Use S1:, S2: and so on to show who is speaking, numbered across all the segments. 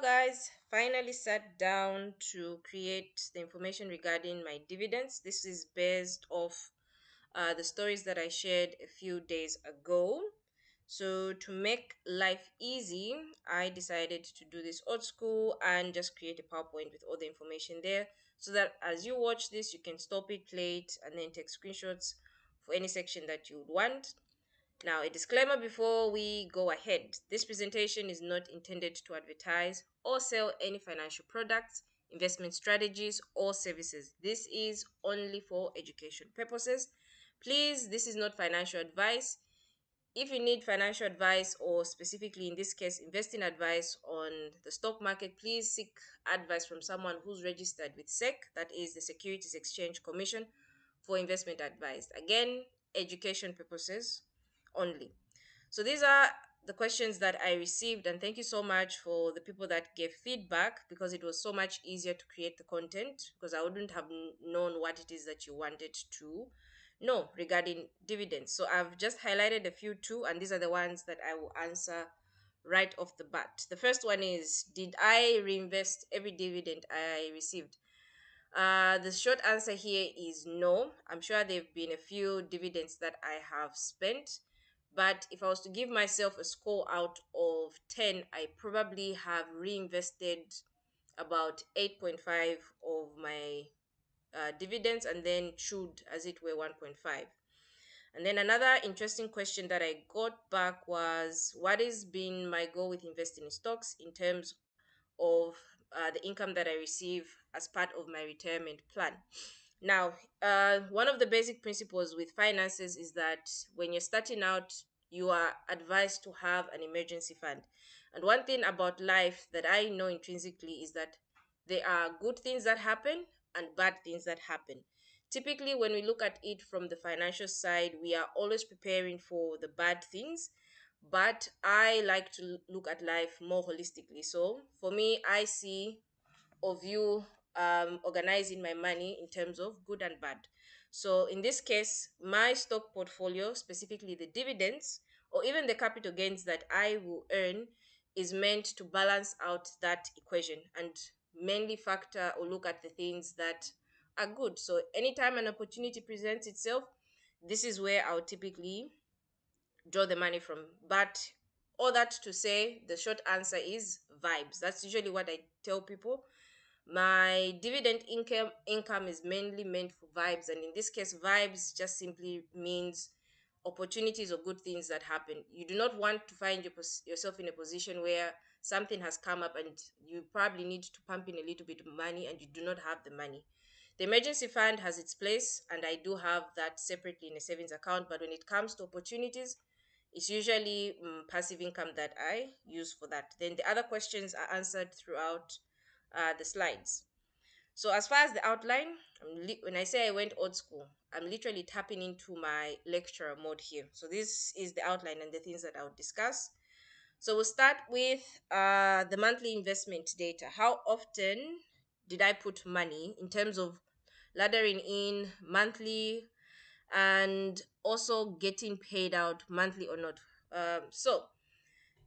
S1: Hello guys, finally sat down to create the information regarding my dividends. This is based off the stories that I shared a few days ago. So to make life easy, I decided to do this old school and just create a PowerPoint with all the information there so that as you watch this, you can stop it, play it, and then take screenshots for any section that you would want. Now, a disclaimer before we go ahead. This presentation is not intended to advertise or sell any financial products, investment strategies, or services. This is only for education purposes. Please, this is not financial advice. If you need financial advice, or specifically in this case, investing advice on the stock market, please seek advice from someone who's registered with SEC, that is the Securities Exchange Commission, for investment advice. Again, education purposes only. So these are the questions that I received, and thank you so much for the people that gave feedback because it was so much easier to create the content because I wouldn't have known what it is that you wanted to know regarding dividends. So I've just highlighted a few too, and these are the ones that I will answer right off the bat. The first one is, did I reinvest every dividend I received? The short answer here is no. I'm sure there have been a few dividends that I have spent, but if I was to give myself a score out of 10, I probably have reinvested about 8.5 of my dividends and then chewed, as it were, 1.5. And then another interesting question that I got back was, what has been my goal with investing in stocks in terms of the income that I receive as part of my retirement plan? Now, one of the basic principles with finances is that when you're starting out, you are advised to have an emergency fund. And one thing about life that I know intrinsically is that there are good things that happen and bad things that happen. Typically, when we look at it from the financial side, we are always preparing for the bad things, but I like to look at life more holistically. So for me, I see or view organizing my money in terms of good and bad. So in this case, my stock portfolio, specifically the dividends or even the capital gains that I will earn, is meant to balance out that equation and mainly factor or look at the things that are good. So anytime an opportunity presents itself, this is where I'll typically draw the money from. But all that to say, the short answer is vibes. That's usually what I tell people. My dividend income is mainly meant for vibes, and in this case, vibes just simply means opportunities or good things that happen. You do not want to find yourself in a position where something has come up and you probably need to pump in a little bit of money and you do not have the money. The emergency fund has its place, and I do have that separately in a savings account. But when it comes to opportunities, it's usually passive income that I use for that. Then the other questions are answered throughout the slides. So as far as the outline, when I say I went old school, I'm literally tapping into my lecturer mode here. So this is the outline and the things that I'll discuss. So we'll start with the monthly investment data. How often did I put money in terms of laddering in monthly and also getting paid out monthly or not? So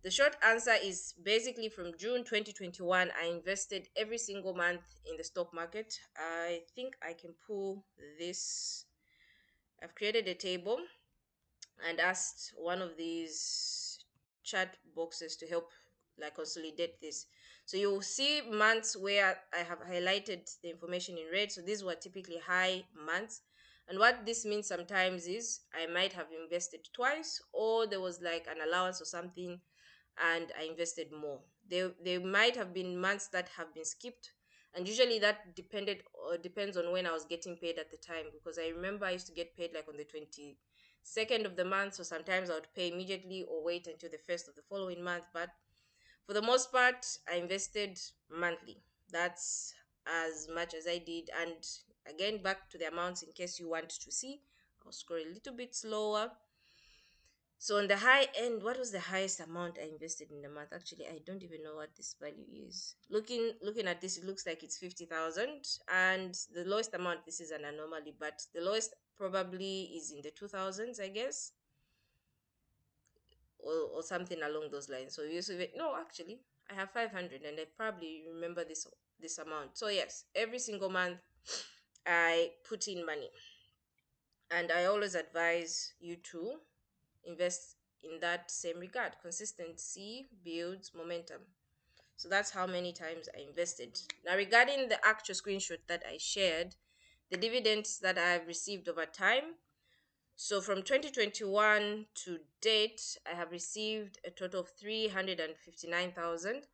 S1: the short answer is basically from June 2021, I invested every single month in the stock market. I think I can pull this. I've created a table and asked one of these chat boxes to help like consolidate this. So you'll see months where I have highlighted the information in red. So these were typically high months. And what this means sometimes is I might have invested twice, or there was like an allowance or something and I invested more. There might have been months that have been skipped, and usually that depended or depends on when I was getting paid at the time, because I remember I used to get paid like on the 22nd of the month, so sometimes I would pay immediately or wait until the first of the following month. But for the most part, I invested monthly. That's as much as I did. And again, back to the amounts in case you want to see. I'll scroll a little bit slower. So on the high end, what was the highest amount I invested in a month? Actually, I don't even know what this value is. Looking at this, it looks like it's 50,000, and the lowest amount, this is an anomaly, but the lowest probably is in the 2000s, I guess, or something along those lines. So you no, actually, I have 500, and I probably remember this amount. So yes, every single month I put in money, and I always advise you to invest in that same regard. Consistency builds momentum. So that's how many times I invested. Now, regarding the actual screenshot that I shared, the dividends that I've received over time. So from 2021 to date, I have received a total of 359,000.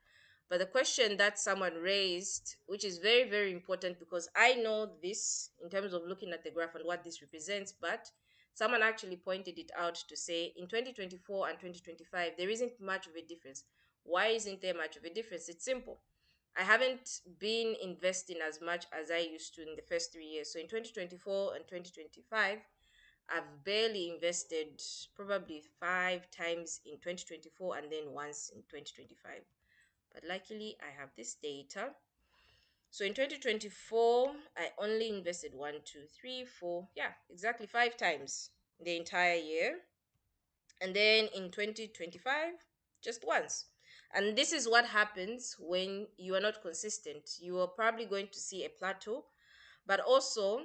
S1: But the question that someone raised, which is very, very important, because I know this in terms of looking at the graph and what this represents, but someone actually pointed it out to say in 2024 and 2025, there isn't much of a difference. Why isn't there much of a difference? It's simple. I haven't been investing as much as I used to in the first 3 years. So in 2024 and 2025, I've barely invested, probably 5 times in 2024 and then once in 2025. But luckily, I have this data. So in 2024, I only invested one, two, three, four, yeah, exactly 5 times the entire year. And then in 2025, just once. And this is what happens when you are not consistent. You are probably going to see a plateau, but also,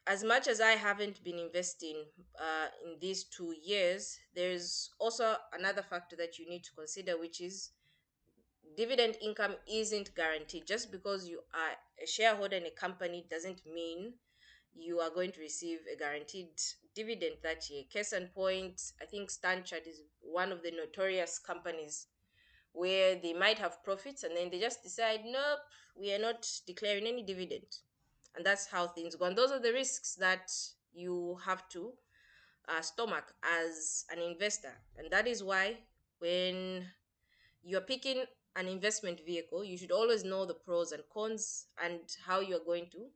S1: as much as I haven't been investing in these 2 years, there's also another factor that you need to consider, which is dividend income isn't guaranteed. Just because you are a shareholder in a company doesn't mean you are going to receive a guaranteed dividend that year. Case in point, I think Stanchart is one of the notorious companies where they might have profits and then they just decide, nope, we are not declaring any dividend. And that's how things go. And those are the risks that you have to stomach as an investor. And that is why when you're picking an investment vehicle, you should always know the pros and cons and how you're going to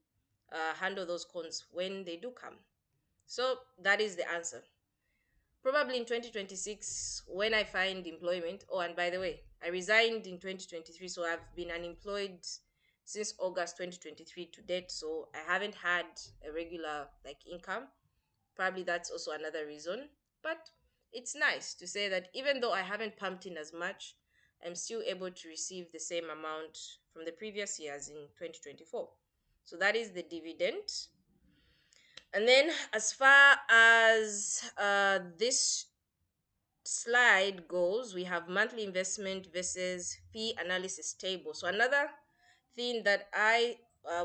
S1: handle those cons when they do come. So that is the answer. Probably in 2026, when I find employment. Oh, and by the way, I resigned in 2023, so I've been unemployed since August 2023 to date. So I haven't had a regular income. Probably that's also another reason. But it's nice to say that even though I haven't pumped in as much, I'm still able to receive the same amount from the previous years in 2024. So that is the dividend. And then as far as this slide goes, we have monthly investment versus fee analysis table. So another thing that I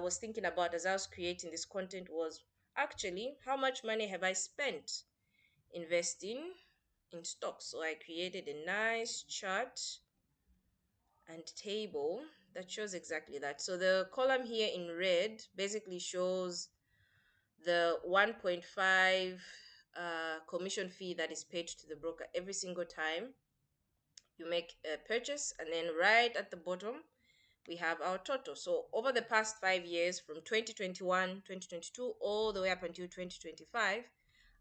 S1: was thinking about as I was creating this content was actually how much money have I spent investing in stocks. So I created a nice chart and table that shows exactly that. So the column here in red basically shows the 1.5 commission fee that is paid to the broker every single time you make a purchase. And then right at the bottom we have our total. So over the past 5 years, from 2021, 2022, all the way up until 2025,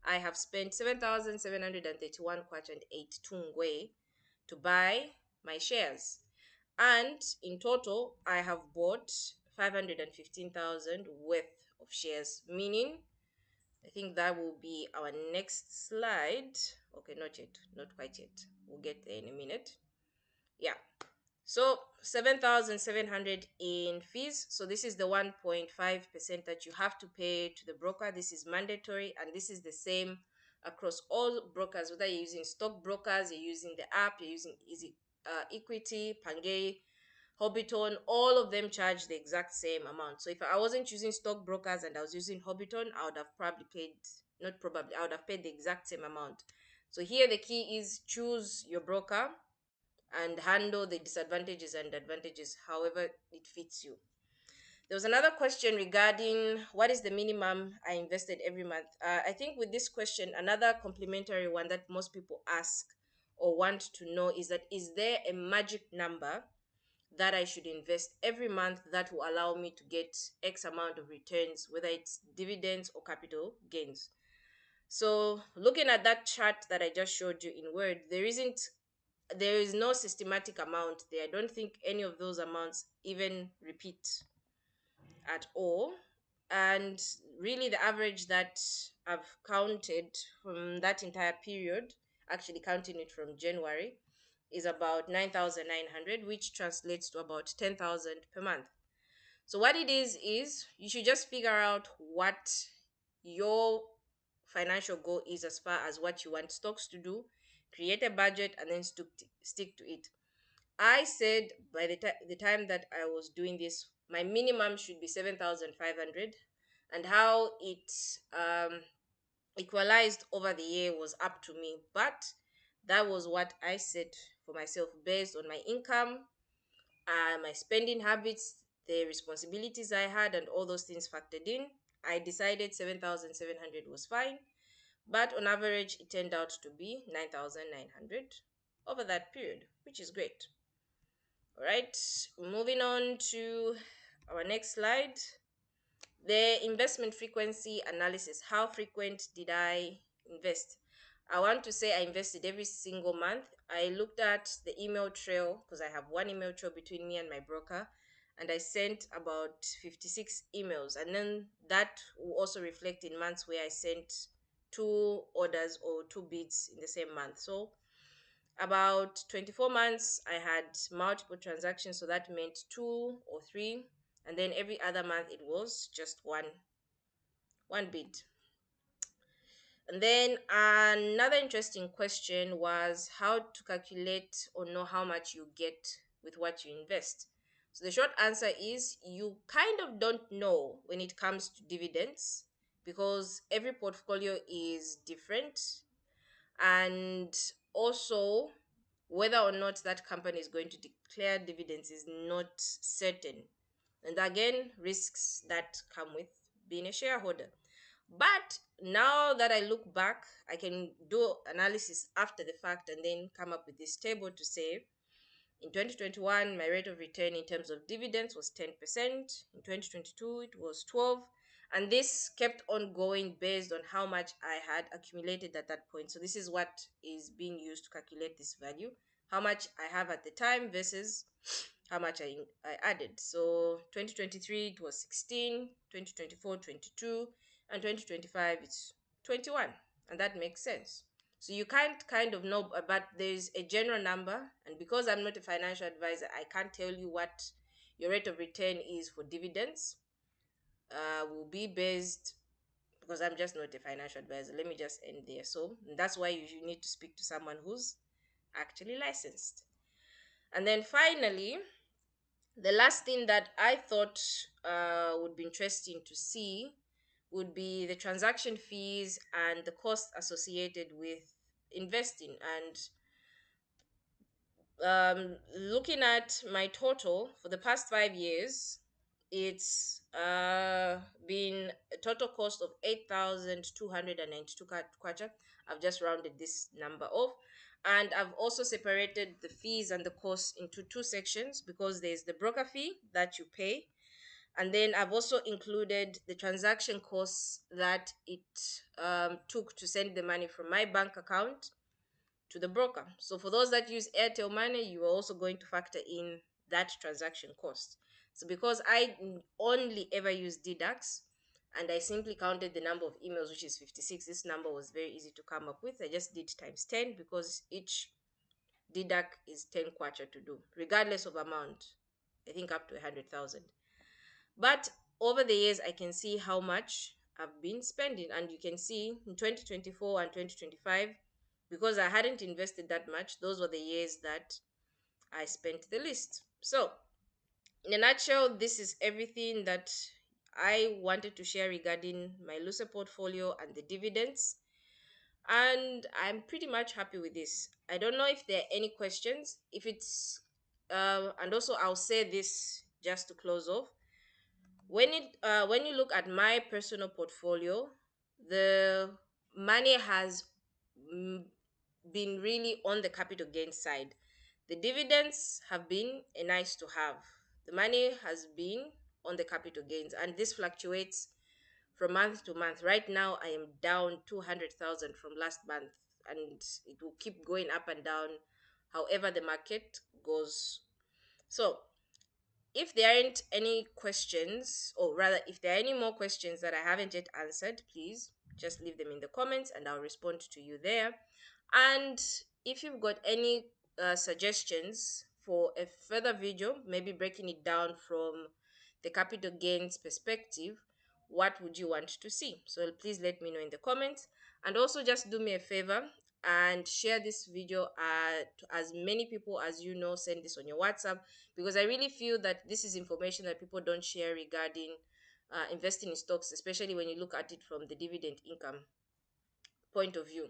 S1: I have spent 7,731 kwacha and 8 tungwe to buy my shares. And in total, I have bought 515,000 worth of shares, meaning I think that will be our next slide. Okay, not yet, not quite yet. We'll get there in a minute. Yeah. So 7,700 in fees. So this is the 1.5% that you have to pay to the broker. This is mandatory, and this is the same across all brokers, whether you're using stock brokers, you're using the app, you're using Easy Equity, Pangay, Hobbiton, all of them charge the exact same amount. So if I wasn't using stock brokers and I was using Hobbiton, I would have probably paid, not probably, I would have paid the exact same amount. So here the key is choose your broker and handle the disadvantages and advantages however it fits you. There was another question regarding what is the minimum I invested every month. I think with this question, another complementary one that most people ask or want to know is that, is there a magic number that I should invest every month that will allow me to get X amount of returns, whether it's dividends or capital gains? So looking at that chart that I just showed you in Word, there is no systematic amount there. I don't think any of those amounts even repeat at all. And really, the average that I've counted from that entire period, actually counting it from January, is about 9,900, which translates to about 10,000 per month. So what it is you should just figure out what your financial goal is as far as what you want stocks to do, create a budget, and then stick to it. I said by the time that I was doing this, my minimum should be 7,500, and how it equalized over the year was up to me. But that was what I set for myself based on my income, my spending habits, the responsibilities I had, and all those things factored in. I decided 7,700 was fine, but on average, it turned out to be 9,900 over that period, which is great. All right, moving on to our next slide. The investment frequency analysis. How frequent did I invest? I want to say I invested every single month. I looked at the email trail because I have one email trail between me and my broker, and I sent about 56 emails. And then that will also reflect in months where I sent two orders or two bids in the same month. So about 24 months, I had multiple transactions, so that meant two or three. And then every other month, it was just one bid. And then another interesting question was how to calculate or know how much you get with what you invest. So the short answer is you kind of don't know when it comes to dividends because every portfolio is different, and also whether or not that company is going to declare dividends is not certain. And again, risks that come with being a shareholder. But now that I look back, I can do analysis after the fact and then come up with this table to say in 2021, my rate of return in terms of dividends was 10%. In 2022, it was 12. And this kept on going based on how much I had accumulated at that point. So this is what is being used to calculate this value. How much I have at the time versus how much I added. So 2023, it was 16, 2024, 22, and 2025, it's 21. And that makes sense. So you can't kind of know, but there's a general number. And because I'm not a financial advisor, I can't tell you what your rate of return is for dividends. Will be based because I'm just not a financial advisor. Let me just end there. So that's why you need to speak to someone who's actually licensed. And then finally, the last thing that I thought would be interesting to see would be the transaction fees and the cost associated with investing. And looking at my total for the past 5 years, it's been a total cost of 8,292 kwacha. I've just rounded this number off, and I've also separated the fees and the costs into two sections because there's the broker fee that you pay, and then I've also included the transaction costs that it took to send the money from my bank account to the broker. So for those that use Airtel Money, you are also going to factor in that transaction cost. So because I only ever use deducts and I simply counted the number of emails, which is 56, this number was very easy to come up with. I just did times 10 because each deduct is 10 kwacha to do, regardless of amount. I think up to 100,000. But over the years, I can see how much I've been spending. And you can see in 2024 and 2025, because I hadn't invested that much, those were the years that I spent the least. So, in a nutshell, this is everything that I wanted to share regarding my LuSE portfolio and the dividends. And I'm pretty much happy with this. I don't know if there are any questions. If it's, and also I'll say this just to close off. When you look at my personal portfolio, the money has mm, been really on the capital gain side. The dividends have been a nice to have. The money has been on the capital gains, and this fluctuates from month to month. Right now, I am down 200,000 from last month, and it will keep going up and down however the market goes. So, if there aren't any questions, or rather, if there are any more questions that I haven't yet answered, please just leave them in the comments and I'll respond to you there. And if you've got any suggestions for a further video, maybe breaking it down from the capital gains perspective. What would you want to see? So please let me know in the comments, and also just do me a favor and share this video to as many people as you know. Send this on your WhatsApp, because I really feel that this is information that people don't share regarding investing in stocks, especially when you look at it from the dividend income point of view.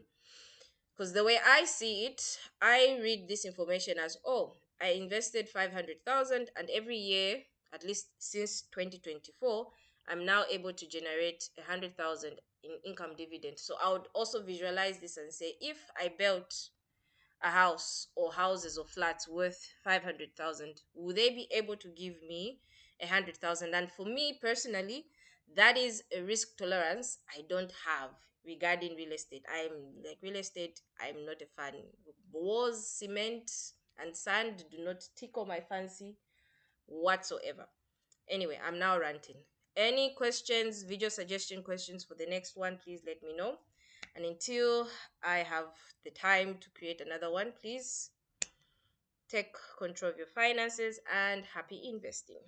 S1: Because the way I see it, I read this information as, oh, I invested 500,000, and every year, at least since 2024, I'm now able to generate 100,000 in income dividend. So I would also visualize this and say, if I built a house or houses or flats worth 500,000, will they be able to give me 100,000? And for me personally, that is a risk tolerance I don't have regarding real estate. I'm like, real estate, I'm not a fan. Walls, cement, and sand do not tickle my fancy whatsoever. Anyway, I'm now ranting. Any questions, video suggestion questions for the next one, please let me know. And until I have the time to create another one, please take control of your finances and happy investing.